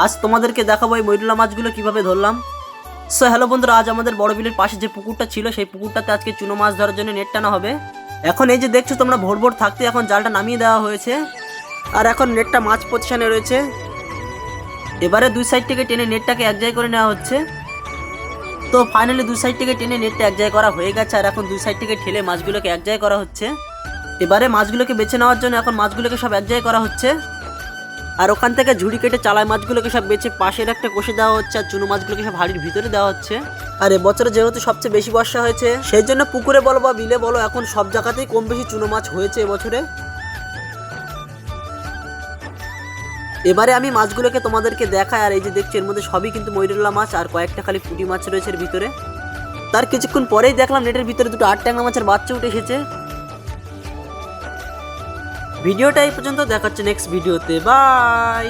আজ তোমাদেরকে দেখাবো এই ময়ূরলা মাছগুলো কিভাবে ধরলাম। সো হ্যালো বন্ধুরা, আজ আমাদের বড় বিলের পাশে যে পুকুরটা ছিল সেই পুকুরটাতে আজকে চুনো মাছ ধরার জন্য নেট টানা হবে। এখন এই যে দেখছো তোমরা, ভোর ভোর থাকতে এখন জালটা নামিয়ে দেওয়া হয়েছে আর এখন নেটটা মাছ পজিশনে রয়েছে। এবারে দুই সাইড থেকে টেনে নেটটাকে এক জায়গায় করে নেওয়া হচ্ছে। তো ফাইনালি দুই সাইড থেকে টেনে নেটটা এক জায়গায় করা হয়ে গেছে আর এখন দুই সাইড থেকে ঠেলে মাছগুলোকে এক জায়গায় করা হচ্ছে। এবারে মাছগুলোকে বেছে নেওয়ার জন্য এখন মাছগুলোকে সব এক জায়গায় করা হচ্ছে আর ওখান থেকে ঝুড়ি কেটে চালায় মাছগুলোকে সব বেছে পাশের একটা কষে দেওয়া হচ্ছে আর চুনো মাছগুলোকে সব হাড়ির ভিতরে দেওয়া হচ্ছে। আর এবছরে যেহেতু সবচেয়ে বেশি বর্ষা হয়েছে সেই জন্য পুকুরে বলো বা বিলে বলো এখন সব জায়গাতেই কম বেশি চুনো মাছ হয়েছে এবছরে। এবারে আমি মাছগুলোকে তোমাদেরকে দেখাই আর এই যে দেখছি এর মধ্যে সবই কিন্তু ময়ূরলা মাছ আর কয়েকটা খালি পুঁটি মাছ রয়েছে এর ভিতরে। তার কিছুক্ষণ পরেই দেখলাম নেটের ভিতরে দুটো 8 ট্যাংরা মাছের বাচ্চা উঠে এসেছে। ভিডিওটা এই পর্যন্ত, দেখাচ্ছে নেক্সট ভিডিওতে, বাই।